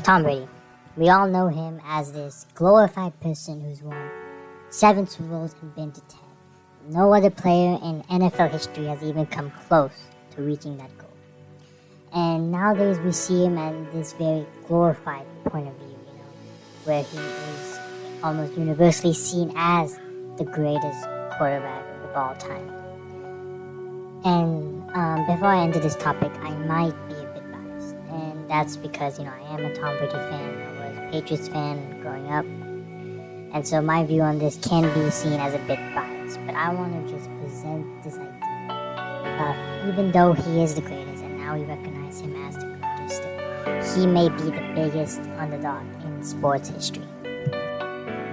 Tom Brady. We all know him as this glorified person who's won 7 Super Bowls and been to 10. No other player in NFL history has even come close to reaching that goal. And nowadays we see him at this very glorified point of view, where he is almost universally seen as the greatest quarterback of all time. And before I enter this topic, I might be a bit biased. And that's because, I am a Tom Brady fan. I was a Patriots fan growing up. And so my view on this can be seen as a bit biased. But I want to just present this idea of, even though he is the greatest, and now we recognize him as the greatest, he may be the biggest underdog in sports history.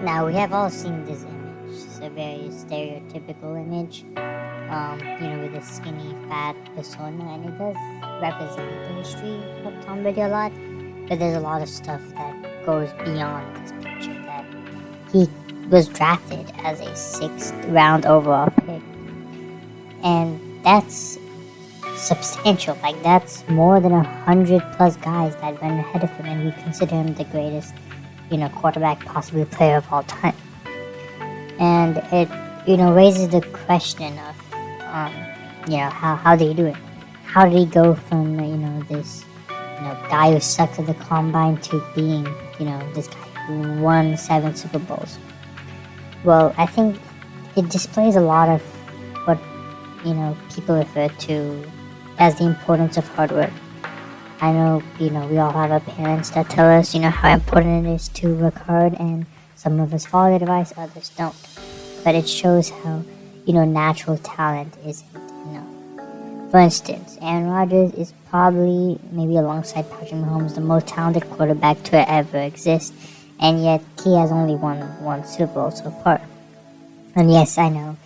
Now, we have all seen this image. It's a very stereotypical image, with a skinny, fat persona, and it does represent the history of Tom Brady a lot, but there's a lot of stuff that goes beyond this picture, that he was drafted as a 6th round overall pick, and that's substantial. That's more than 100 plus guys that went ahead of him, and we consider him the greatest quarterback, possibly player of all time. And it raises the question of how did he do it? How did he go from this guy who sucked at the combine to being this guy who won 7 Super Bowls? Well, I think it displays a lot of what people refer to as the importance of hard work. I know, we all have our parents that tell us, how important it is to work hard, and some of us follow the advice, others don't. But it shows how, natural talent isn't enough. For instance, Aaron Rodgers is probably, maybe alongside Patrick Mahomes, the most talented quarterback to ever exist, and yet he has only won 1 Super Bowl so far. And yes, I know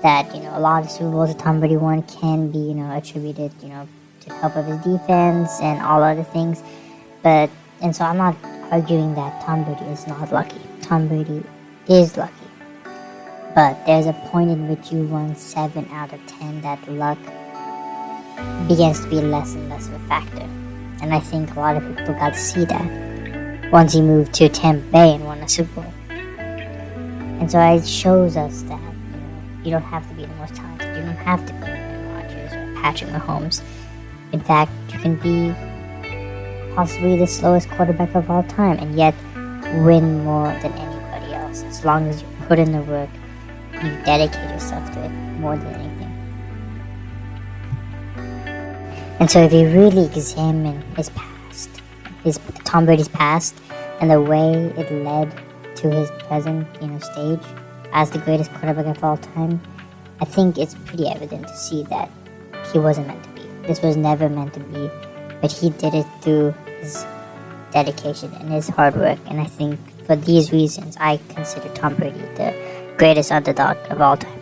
that, a lot of Super Bowls that Tom Brady won can be, attributed, to help of his defense and all other things. And so I'm not arguing that Tom Brady is not lucky. Tom Brady is lucky. But there's a point in which you won 7 out of 10 that luck begins to be less and less of a factor. And I think a lot of people got to see that once he moved to Tampa Bay and won a Super Bowl. And so it shows us that you don't have to be the most talented. You don't have to be Aaron Rodgers or Patrick Mahomes. In fact, you can be possibly the slowest quarterback of all time and yet win more than anybody else, as long as you put in the work, you dedicate yourself to it more than anything. And so if you really examine his past, Tom Brady's past, and the way it led to his present, stage as the greatest quarterback of all time, I think it's pretty evident to see that he wasn't meant to be. This was never meant to be, but he did it through his dedication and his hard work. And I think for these reasons, I consider Tom Brady the greatest underdog of all time.